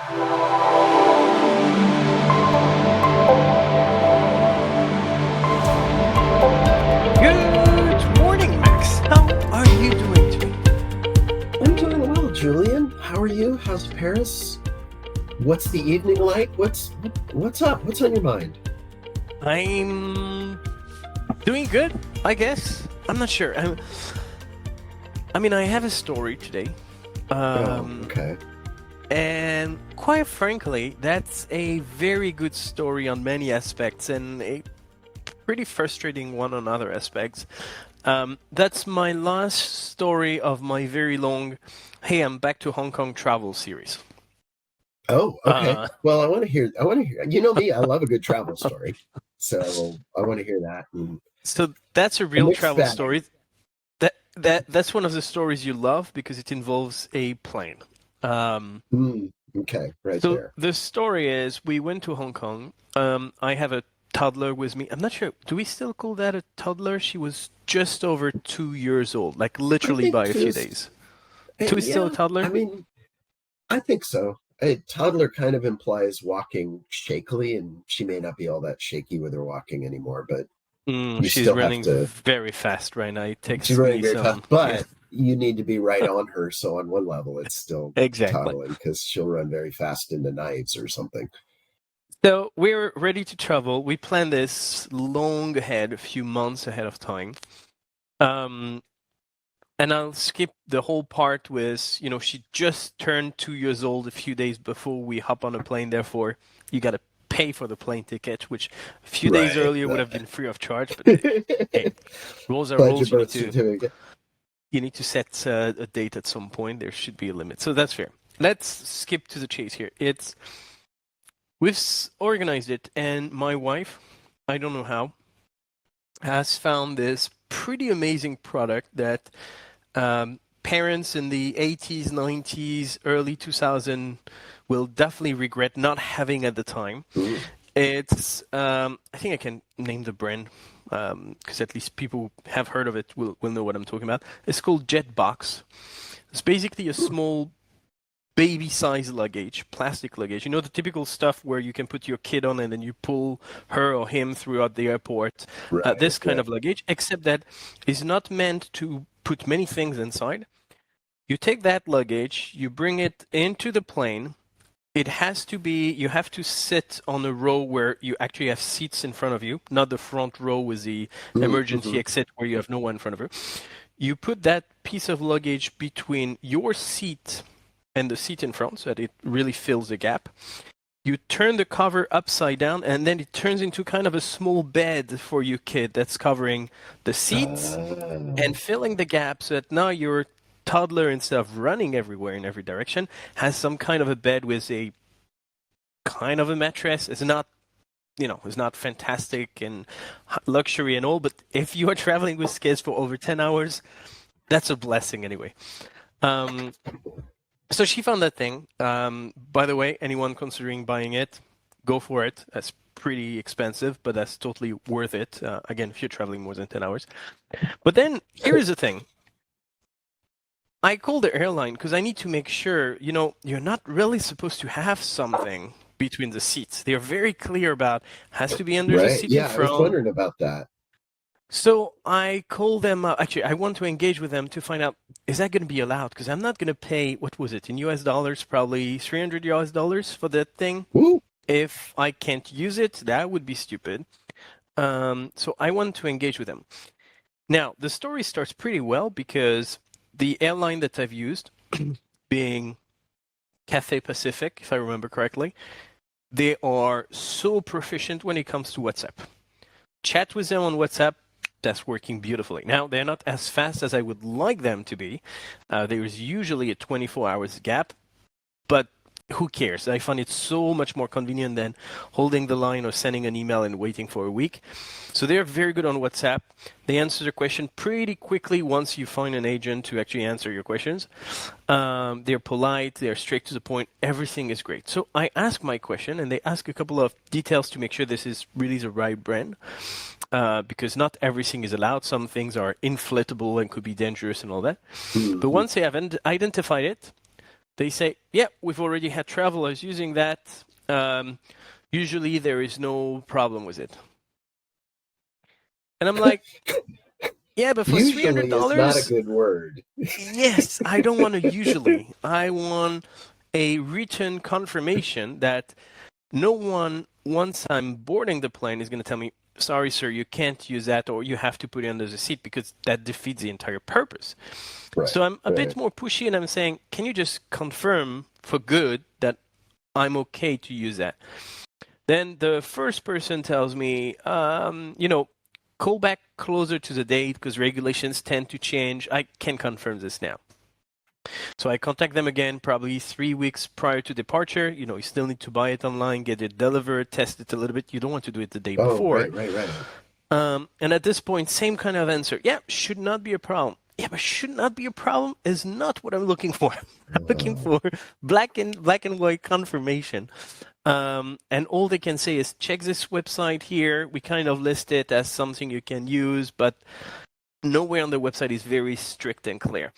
Good morning, Max. How are you doing today? I'm doing well, Julien. How are you? How's Paris? What's the evening like? What's up? What's on your mind? I'm doing good, I guess. I'm not sure. I mean, I have a story today. Oh, Um, okay. and quite frankly, that's a very good story on many aspects and a pretty frustrating one on other aspects. That's my last story of my very long Hey, I'm back to Hong Kong travel series. Oh, okay. Uh, Well, I want to hear. I want to hear. You know me. I love a good travel story, so I want to hear that. And so that's a a real mixed travel bag. story. That's one of the stories you love because it involves a plane. Um, Okay, right so there. the story is we went to Hong Kong. I have a toddler with me. I'm not sure. Do we still call that a toddler? She was just over 2 years old, like I literally think by a two few is. days. Two is still a Yeah. I toddler. mean, I think so. A toddler kind of implies walking shakily, and she may not be all that shaky with her walking anymore, but you She's still have running to. very fast right now. It She's takes running me very fast, some. Yeah, but you need to be right on her. So on one level, it's still exactly. toddling because she'll run very fast into knives or something. So we're ready to travel. We planned this long ahead, a few months ahead of time. Um, And I'll skip the whole part with, she just turned 2 years old a few days before we hop on a plane. Therefore, you got to pay for the plane ticket, which a few days Right. earlier would have been free of charge. But hey, rules are Budget rules. You need birth to certificate. you need to set a date at some point. There should be a limit, so that's fair. Let's skip to the chase here. We've organized it, and my wife, I don't know how, has found this pretty amazing product that parents in the 80s, 90s, early 2000 will definitely regret not having at the time. Mm. It's, I think I can name the brand because at least people who have heard of it will know what I'm talking about. It's called Jetbox. It's basically a small baby size luggage, plastic luggage. You know, the typical stuff where you can put your kid on and then you pull her or him throughout the airport. Right. This kind Right. of luggage, except that is not meant to put many things inside. You take that luggage, you bring it into the plane. It has to be, you have to sit on a row where you actually have seats in front of you, not the front row with the emergency Mm-hmm. exit where you have no one in front of you. You put that piece of luggage between your seat and the seat in front so that it really fills the gap. You turn the cover upside down and then it turns into kind of a small bed for your kid that's covering the seats and filling the gap so that now your toddler, instead of running everywhere in every direction, has some kind of a bed with a kind of a mattress. It's not fantastic and luxury and all, but if you are traveling with kids for over 10 hours, that's a blessing anyway. Um, so she found that thing. By the way, anyone considering buying it, go for it. That's pretty expensive, but that's totally worth it. Again, if you're traveling more than 10 hours. But then here is the thing. I called the airline because I need to make sure, you're not really supposed to have something between the seats. They're very clear about has to be under the Right. seat in Yeah, I was front. wondering about that. So I called them. Actually, I want to engage with them to find out is that going to be allowed? Because I'm not going to pay what was it in US dollars, probably 300 US dollars for that thing. Woo. If I can't use it, that would be stupid. So I want to engage with them. Now the story starts pretty well because the airline that I've used, being Cathay Pacific, if I remember correctly, they are so proficient when it comes to WhatsApp. Chat with them on WhatsApp, that's working beautifully. Now, they're not as fast as I would like them to be. There is usually a 24 hours gap, but who cares? I find it so much more convenient than holding the line or sending an email and waiting for a week. So they're very good on WhatsApp. They answer the question pretty quickly once you find an agent to actually answer your questions. They're polite, they're straight to the point, everything is great. So I ask my question and they ask a couple of details to make sure this is really the right brand. Because not everything is allowed. Some things are inflatable and could be dangerous and all that. But Mhm. once they have identified it, They say, yeah, we've already had travelers using that. Usually there is no problem with it. And I'm like, yeah, but for Usually is not a $300, good word. yes, I don't want to usually. I want a written confirmation that no one, once I'm boarding the plane, is going to tell me, sorry, sir, you can't use that, or you have to put it under the seat, because that defeats the entire purpose. Right. So I'm a right. bit more pushy, and I'm saying, can you just confirm for good that I'm okay to use that? Then the first person tells me, call back closer to the date because regulations tend to change. I can confirm this now. So I contact them again, probably 3 weeks prior to departure. You still need to buy it online, get it delivered, test it a little bit. You don't want to do it the day Oh, before. right. And at this point, same kind of answer. Yeah, should not be a problem. Yeah, but should not be a problem is not what I'm looking for. I'm looking for black and white confirmation. And all they can say is check this website here. We kind of list it as something you can use, but nowhere on the website is very strict and clear.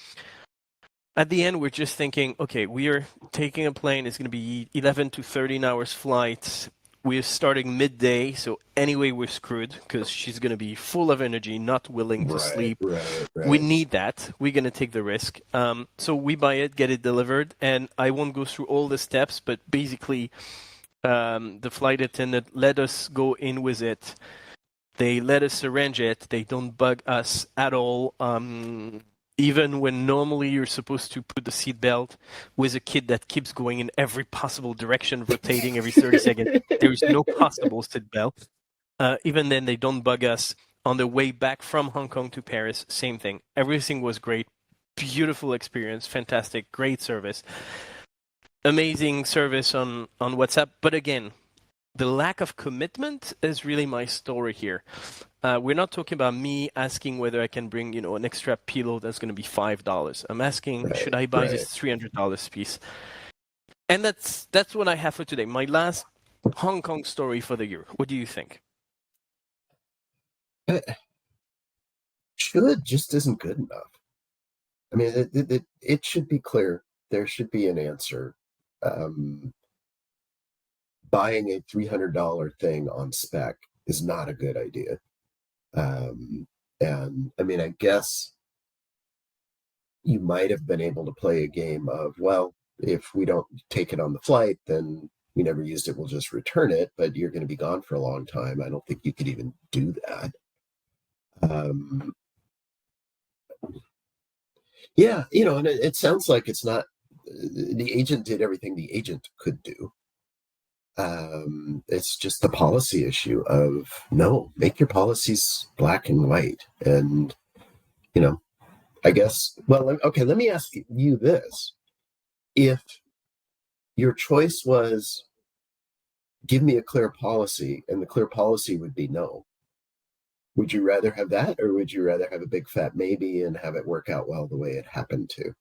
At the end, we're just thinking, okay, we are taking a plane. It's going to be 11 to 13 hours flights. We're starting midday, so anyway, we're screwed because she's going to be full of energy, not willing to sleep. Right. We need that. We're going to take the risk. So we buy it, get it delivered, and I won't go through all the steps, but basically, the flight attendant let us go in with it. They let us arrange it. They don't bug us at all. Even when normally you're supposed to put the seatbelt with a kid that keeps going in every possible direction, rotating every 30 seconds, there is no possible seatbelt. Even then, they don't bug us. On the way back from Hong Kong to Paris, same thing. Everything was great. Beautiful experience. Fantastic. Great service. Amazing service on WhatsApp. But again, the lack of commitment is really my story here. We're not talking about me asking whether I can bring, an extra pillow that's going to be $5. I'm asking, should I buy this $300 piece? And that's what I have for today. My last Hong Kong story for the year. What do you think? Should just isn't good enough. I mean, it should be clear. There should be an answer. Buying a $300 thing on spec is not a good idea. And I mean, I guess you might have been able to play a game of, well, if we don't take it on the flight, then we never used it, we'll just return it, but you're going to be gone for a long time. I don't think you could even do that. Yeah, and it sounds like it's not, the agent did everything the agent could do. It's just the policy issue of, no, make your policies black and white. And, I guess, well, okay, let me ask you this. If your choice was give me a clear policy and the clear policy would be no, would you rather have that, or would you rather have a big fat maybe and have it work out well the way it happened to?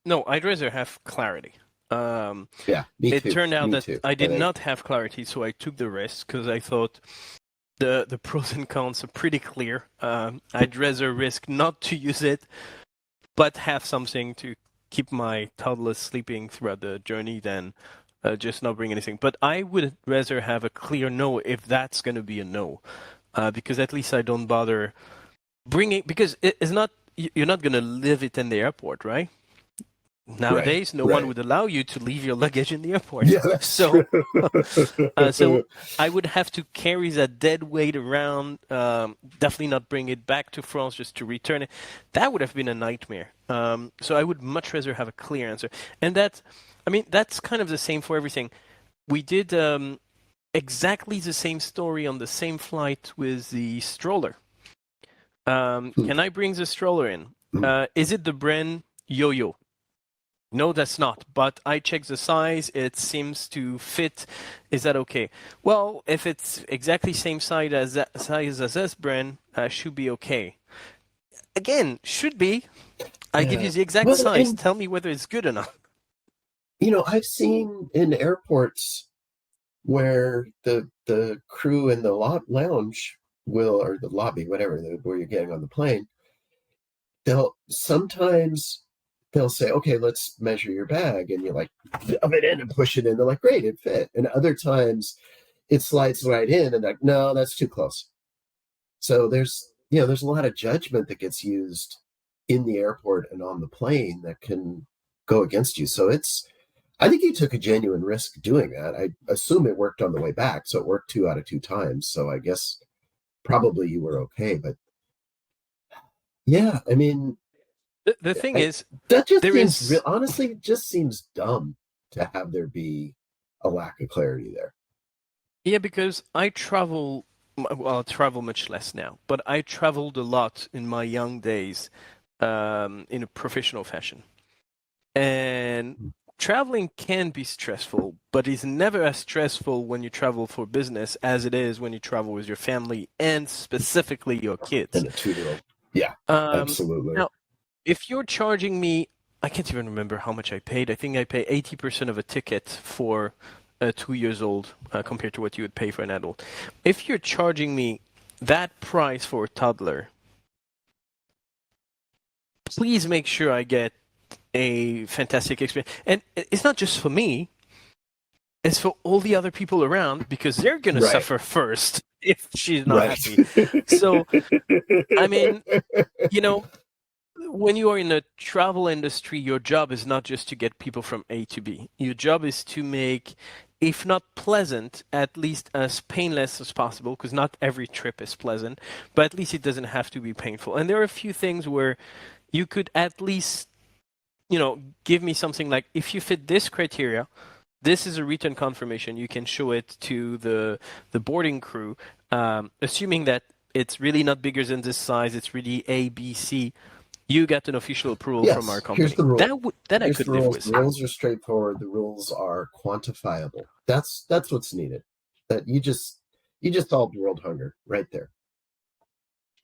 No, I'd rather have clarity. Yeah, me it too. turned out Me that too. I did not have clarity, so I took the risk because I thought the pros and cons are pretty clear. I'd rather risk not to use it, but have something to keep my toddler sleeping throughout the journey than just not bring anything. But I would rather have a clear no if that's going to be a no, because at least I don't bother bringing, because it's not, you're not going to leave it in the airport, right? Nowadays, no one would allow you to leave your luggage in the airport. Yeah, that's so, true. so I would have to carry that dead weight around. Definitely not bring it back to France just to return it. That would have been a nightmare. So I would much rather have a clear answer. And that's kind of the same for everything. We did exactly the same story on the same flight with the stroller. Can I bring the stroller in? Is it the brand Yo-Yo? No, that's not. But I checked the size. It seems to fit. Is that okay? Well, if it's exactly same size as this brand, should be okay. Again, should be. I give you the exact size. Tell me whether it's good or not. I've seen in airports where the crew in the lounge will, or the lobby, whatever, where you're getting on the plane, they'll sometimes they'll say, okay, let's measure your bag. And you're like, shove it in and push it in. They're like, great, it fit. And other times it slides right in and like, no, that's too close. So there's a lot of judgment that gets used in the airport and on the plane that can go against you. So I think you took a genuine risk doing that. I assume it worked on the way back. So it worked 2 out of 2 times. So I guess probably you were okay. But yeah, I mean, The thing is, that just there seems is honestly, it just seems dumb to have there be a lack of clarity there. yeah, because I travel. Well, I travel much less now, but I traveled a lot in my young days, in a professional fashion. And traveling can be stressful, but it's never as stressful when you travel for business as it is when you travel with your family and specifically your kids. And a 2-year-old. Yeah, absolutely. Now, if you're charging me, I can't even remember how much I paid. I think I pay 80% of a ticket for a 2 years old compared to what you would pay for an adult. If you're charging me that price for a toddler, please make sure I get a fantastic experience. And it's not just for me, it's for all the other people around because they're going to suffer first if she's not happy. So, I mean, when you are in the travel industry, your job is not just to get people from A to B. Your job is to make, if not pleasant, at least as painless as possible, because not every trip is pleasant, but at least it doesn't have to be painful. And there are a few things where you could at least, give me something like, if you fit this criteria, this is a written confirmation. You can show it to the boarding crew, assuming that it's really not bigger than this size. It's really A, B, C. You get an official approval from our company. Here's the rule. That I could live with. The rules are straightforward. The rules are quantifiable. That's what's needed. That you just solved world hunger right there.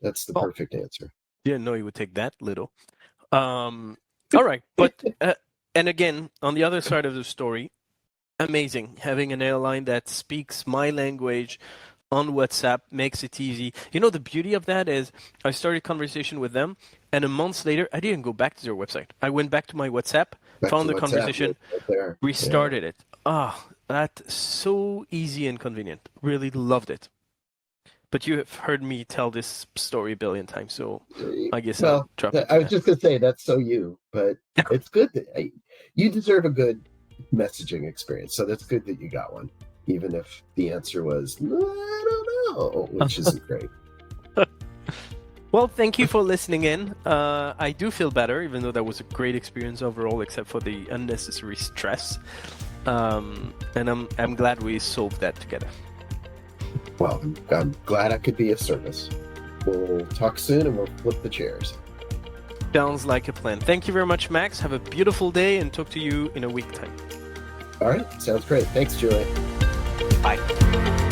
That's the perfect answer. Didn't know you would take that little. All right, but and again, on the other side of the story, amazing having an airline that speaks my language on WhatsApp makes it easy. The beauty of that is I started conversation with them, and a month later, I didn't go back to their website. I went back to my WhatsApp, found the conversation, restarted it. That's so easy and convenient. Really loved it. But you have heard me tell this story a billion times, so I guess I'll drop it. I was just going to say, that's so you, but it's good that you deserve a good messaging experience. So that's good that you got one, even if the answer was, I don't know, which isn't great. Well, thank you for listening in. I do feel better, even though that was a great experience overall, except for the unnecessary stress. And I'm glad we solved that together. Well, I'm glad I could be of service. We'll talk soon and we'll flip the chairs. Sounds like a plan. Thank you very much, Max. Have a beautiful day and talk to you in a week time. All right. Sounds great. Thanks, Julien. Bye.